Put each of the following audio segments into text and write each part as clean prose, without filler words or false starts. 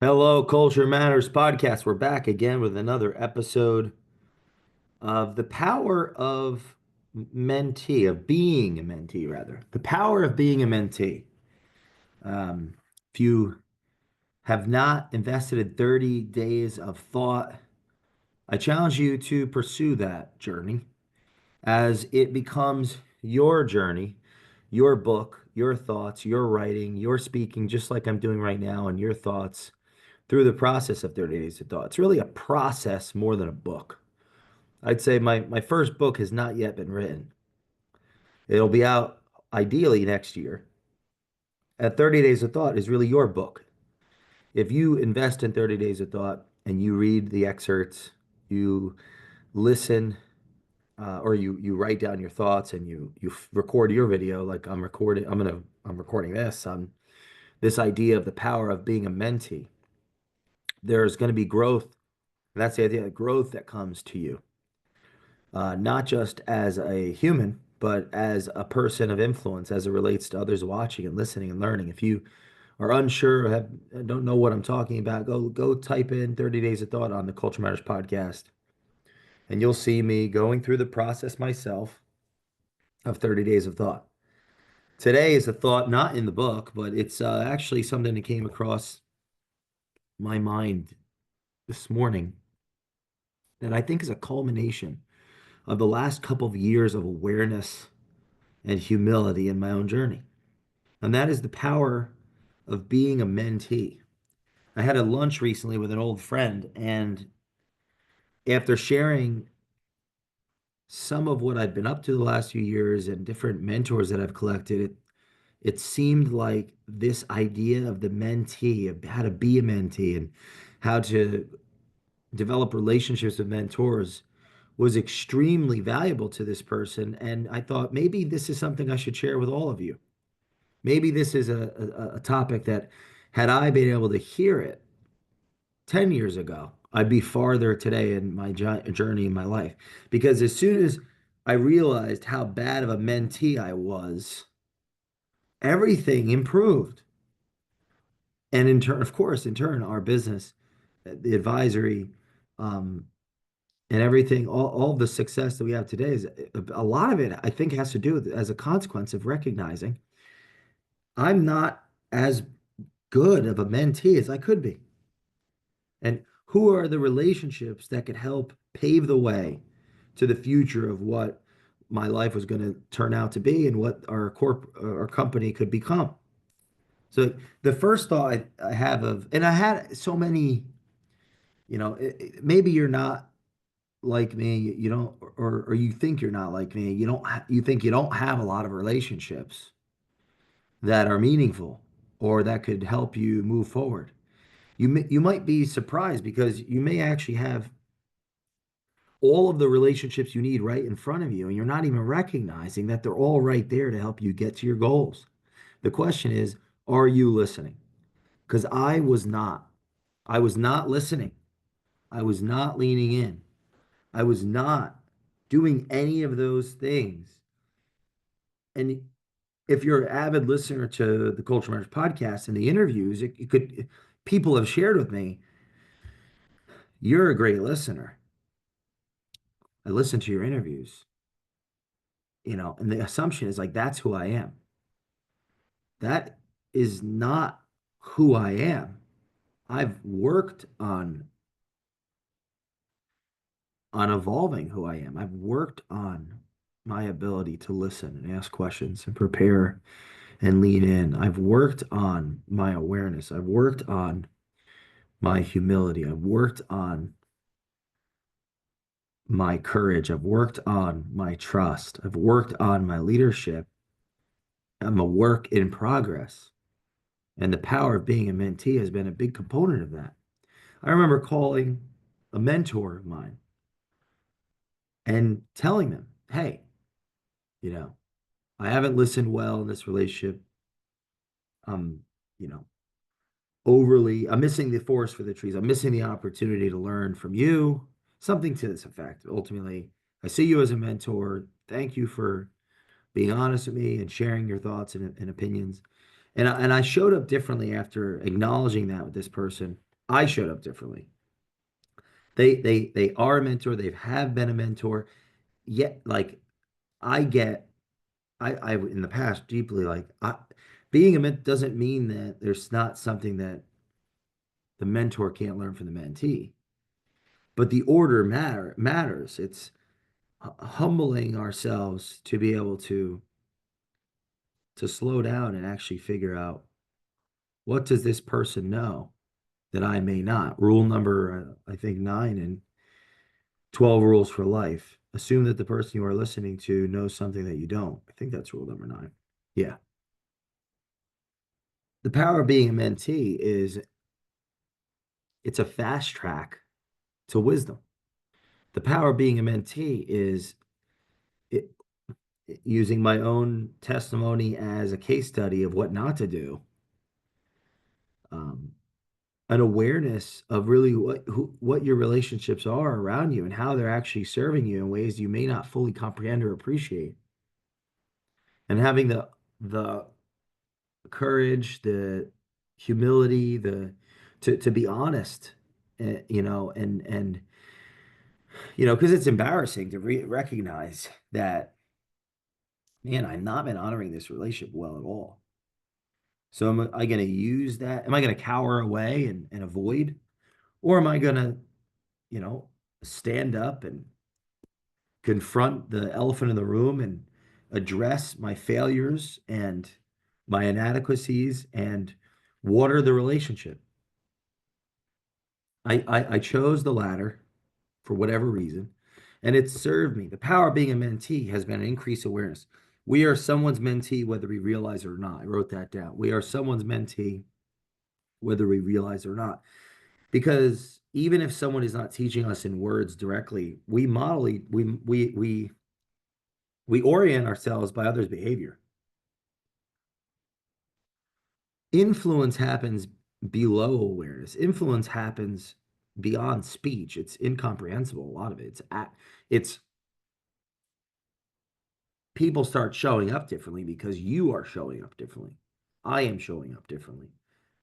Hello, Culture Matters podcast. We're back again with another episode of the power of mentee, of being a mentee, rather. The power of being a mentee. Um, if you have not invested in 30 days of thought, I challenge you to pursue that journey as it becomes your journey, your book, your thoughts, your writing, your speaking, just like I'm doing right now, and your thoughts through the process of 30 Days of Thought. It's really a process more than a book. I'd say my first book has not yet been written. It'll be out ideally next year. At 30 Days of Thought is really your book. If you invest in 30 Days of Thought and you read the excerpts, you listen, or you write down your thoughts and you record your video like I'm recording this on this idea of the power of being a mentee. There's going to be growth. And that's the idea of growth that comes to you, not just as a human, but as a person of influence as it relates to others watching and listening and learning. If you are unsure, don't know what I'm talking about, go type in 30 Days of Thought on the Culture Matters podcast, and you'll see me going through the process myself of 30 Days of Thought. Today is a thought not in the book, but it's actually something that came across my mind this morning that I think is a culmination of the last couple of years of awareness and humility in my own journey. And that is the power of being a mentee. I had a lunch recently with an old friend, and after sharing some of what I've been up to the last few years and different mentors that I've collected, it seemed like this idea of the mentee, of how to be a mentee and how to develop relationships with mentors was extremely valuable to this person. And I thought maybe this is something I should share with all of you. Maybe this is a topic that, had I been able to hear it 10 years ago, I'd be farther today in my journey in my life. Because as soon as I realized how bad of a mentee I was, everything improved. And in turn, of course, in turn, our business, the advisory, um, and everything, all the success that we have today is a lot of it, I think, has to do with as a consequence of recognizing I'm not as good of a mentee as I could be. And who are the relationships that could help pave the way to the future of what my life was going to turn out to be and what our company could become. So the first thought I have of, and I had so many, maybe you're not like me, you don't, or you think you're not like me, you think you don't have a lot of relationships that are meaningful or that could help you move forward. You might be surprised because you may actually have all of the relationships you need right in front of you, and you're not even recognizing that they're all right there to help you get to your goals. The question is, are you listening? Because I was not. I was not listening. I was not leaning in. I was not doing any of those things. And if you're an avid listener to the Culture Matters podcast and the interviews, it could people have shared with me, you're a great listener. I listen to your interviews, and the assumption is like that's who I am. That is not who I am. I've worked on evolving who I am. I've worked on my ability to listen and ask questions and prepare and lean in. I've worked on my awareness. I've worked on my humility. I've worked on my courage. I've worked on my trust. I've worked on my leadership. I'm a work in progress. And the power of being a mentee has been a big component of that. I remember calling a mentor of mine and telling them, hey, you know, I haven't listened well in this relationship. I'm, you know, I'm missing the forest for the trees. I'm missing the opportunity to learn from you, something to this effect. Ultimately, I see you as a mentor. Thank you for being honest with me and sharing your thoughts and opinions. And I showed up differently after acknowledging that with this person. I showed up differently. They are a mentor. They have been a mentor. Yet, like I get, I in the past deeply being a mentor doesn't mean that there's not something that the mentor can't learn from the mentee. But the order matters. It's humbling ourselves to be able to slow down and actually figure out what does this person know that I may not. Rule number, I think, 9 and 12 rules for life. Assume that the person you are listening to knows something that you don't. I think that's rule number 9. Yeah. The power of being a mentee is it's a fast track to wisdom. The power of being a mentee is it, using my own testimony as a case study of what not to do, um, an awareness of really what your relationships are around you and how they're actually serving you in ways you may not fully comprehend or appreciate, and having the courage, the humility, the to be honest, and because it's embarrassing to recognize that, man, I've not been honoring this relationship well at all. So am I going to use that? Am I going to cower away and avoid, or am I going to, you know, stand up and confront the elephant in the room and address my failures and my inadequacies and water the relationship? I chose the latter for whatever reason, and it served me. The power of being a mentee has been an increased awareness. We are someone's mentee, whether we realize it or not. I wrote that down. We are someone's mentee, whether we realize it or not. Because even if someone is not teaching us in words directly, we model, we orient ourselves by others' behavior. Influence happens below awareness. Influence happens beyond speech. It's incomprehensible. A lot of it. It's people start showing up differently because you are showing up differently. I am showing up differently.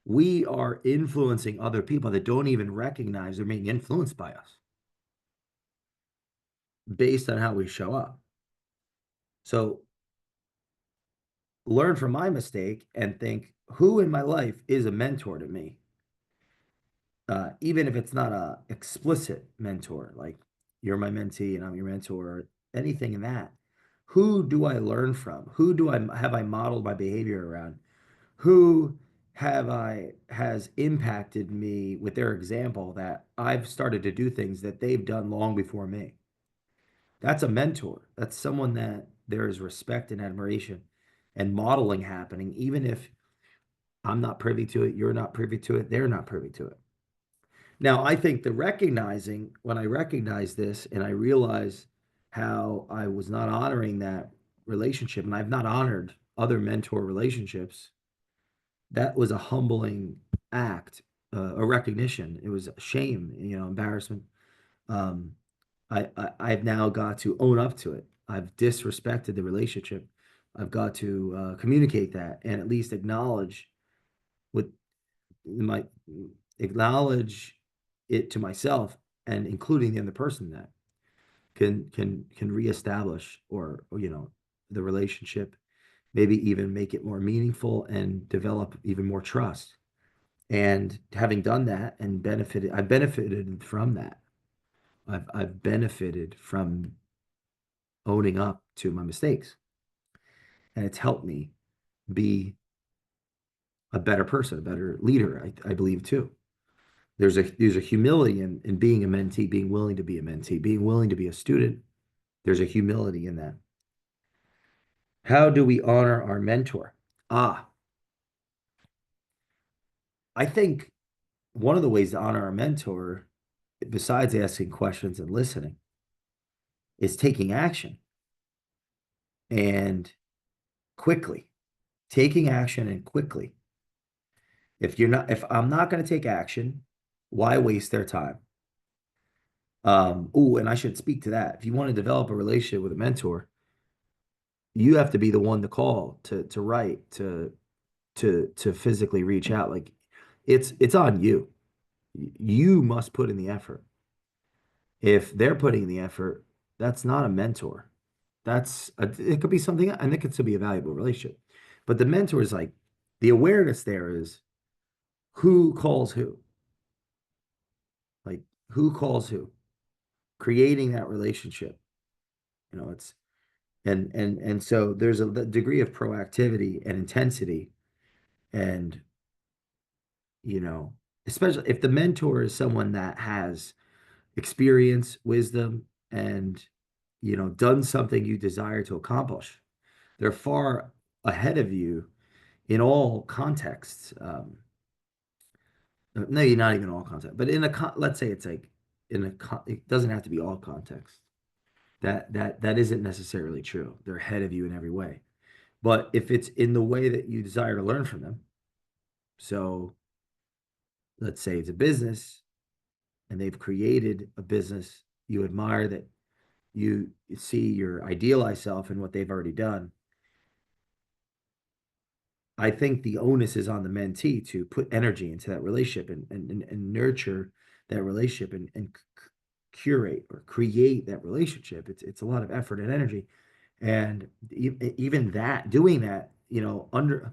We are influencing other people that don't even recognize they're being influenced by us based on how we show up. So learn from my mistake and think, who in my life is a mentor to me? Even if it's not a explicit mentor, like you're my mentee and I'm your mentor, or anything in that. Who do I learn from? Who do I have I modeled my behavior around? Who have I has impacted me with their example that I've started to do things that they've done long before me? That's a mentor. That's someone that there is respect and admiration and modeling happening, even if I'm not privy to it, you're not privy to it, they're not privy to it. Now, I think the recognizing, when I recognize this and I realize how I was not honoring that relationship, and I've not honored other mentor relationships, that was a humbling act, a recognition. It was shame, embarrassment. Um, I've now got to own up to it. I've disrespected the relationship. I've got to communicate that and at least with my acknowledge it to myself and including the other person that can reestablish or the relationship, maybe even make it more meaningful and develop even more trust. And having done that and I've benefited from that. I've benefited from owning up to my mistakes, and it's helped me be a better person, a better leader. I believe too. There's a humility in being a mentee, being willing to be a mentee, being willing to be a student. There's a humility in that. How do we honor our mentor? Ah, I think one of the ways to honor our mentor, besides asking questions and listening, is taking action and quickly. Taking action and quickly. If I'm not going to take action, why waste their time? And I should speak to that. If you want to develop a relationship with a mentor, you have to be the one to call, to write, to physically reach out. Like it's on you. You must put in the effort. If they're putting in the effort, that's not a mentor. It could be something, and it could still be a valuable relationship. But the mentor is like the awareness there is who calls who, like who calls who, creating that relationship. It's and so there's a degree of proactivity and intensity, and you know, especially if the mentor is someone that has experience, wisdom, and done something you desire to accomplish. They're far ahead of you in all contexts. No, you're not even all context, but let's say it's like it doesn't have to be all context. That isn't necessarily true. They're ahead of you in every way. But if it's in the way that you desire to learn from them, so let's say it's a business and they've created a business you admire, that you see your idealized self and what they've already done. I think the onus is on the mentee to put energy into that relationship and nurture that relationship and curate or create that relationship. It's a lot of effort and energy, and even that doing that, under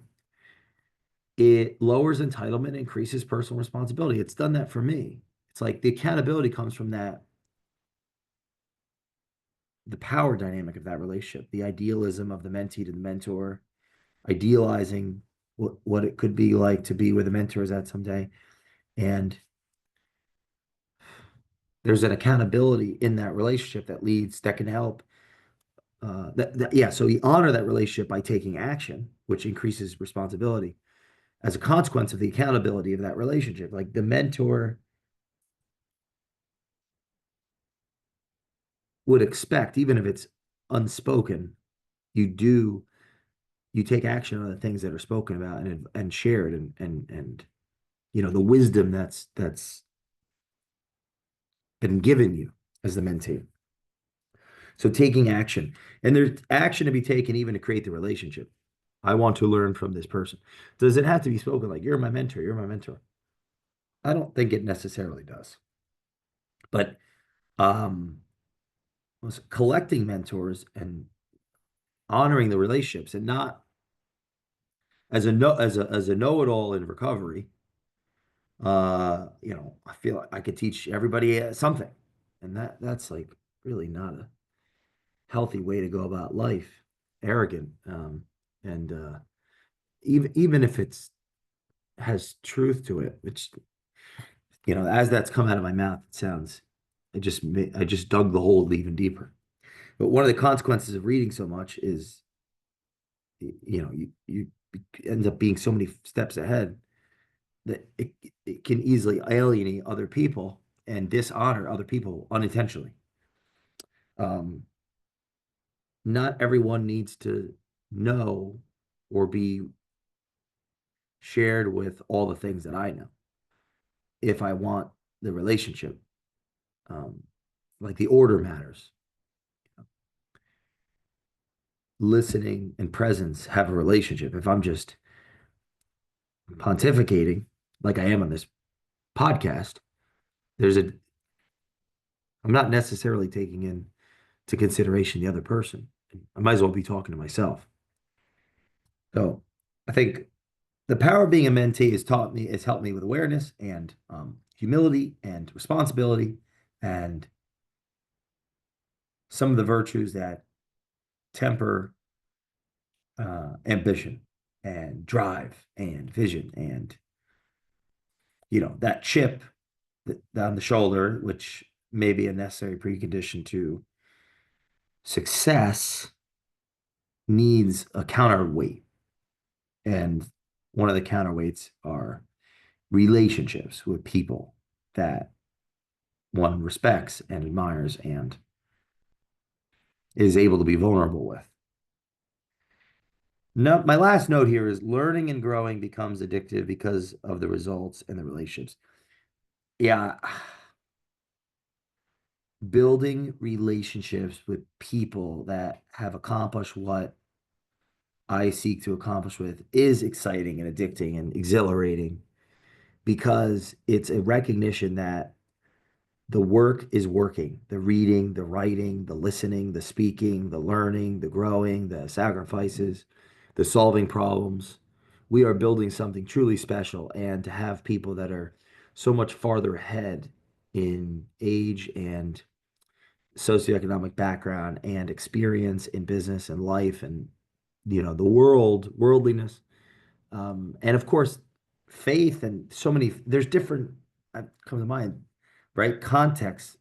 it lowers entitlement, increases personal responsibility. It's done that for me. It's like the accountability comes from that, the power dynamic of that relationship, the idealism of the mentee to the mentor, idealizing what it could be like to be where the mentor is at someday. And there's an accountability in that relationship that can help. Yeah. So you honor that relationship by taking action, which increases responsibility as a consequence of the accountability of that relationship. Like the mentor would expect, even if it's unspoken, you do you take action on the things that are spoken about and shared, and the wisdom that's been given you as the mentee. So taking action, and there's action to be taken even to create the relationship. I want to learn from this person. Does it have to be spoken like, you're my mentor, you're my mentor? I don't think it necessarily does. But um, collecting mentors and honoring the relationships, and not as a no as a know-it-all in recovery. I feel like I could teach everybody something, and that's like really not a healthy way to go about life. Arrogant, and even if it's has truth to it, which as that's come out of my mouth, it sounds. I just dug the hole even deeper. But one of the consequences of reading so much is, you end up being so many steps ahead that it can easily alienate other people and dishonor other people unintentionally. Um, Not everyone needs to know or be shared with all the things that I know if I want the relationship. Um, like the order matters. Listening and presence have a relationship. If I'm just pontificating like I am on this podcast, there's a I'm not necessarily taking into consideration the other person. I might as well be talking to myself. So I think the power of being a mentee has helped me with awareness and humility and responsibility and some of the virtues that temper ambition and drive and vision, and that chip on the shoulder, which may be a necessary precondition to success, needs a counterweight. And one of the counterweights are relationships with people that one respects and admires and is able to be vulnerable with. No, my last note here is learning and growing becomes addictive because of the results and the relationships. Yeah, building relationships with people that have accomplished what I seek to accomplish with is exciting and addicting and exhilarating. because it's a recognition that the work is working. The reading, the writing, the listening, the speaking, the learning, the growing, the sacrifices, the solving problems. We are building something truly special. And to have people that are so much farther ahead in age and socioeconomic background and experience in business and life and the worldliness, and of course faith, and so many there's different come to mind, right? Context.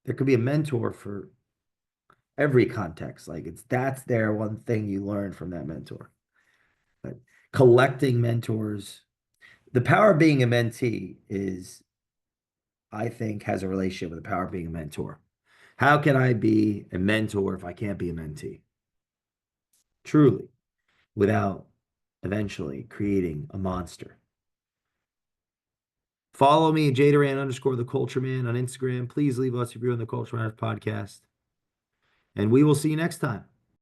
There could be a mentor for every context. Like that's their one thing you learn from that mentor. But collecting mentors, the power of being a mentee is, I think, has a relationship with the power of being a mentor. How can I be a mentor if I can't be a mentee? Truly, without eventually creating a monster. Follow me, Jay Doran _ the Culture Man on Instagram. Please leave us a review on the Culture Man podcast. And we will see you next time.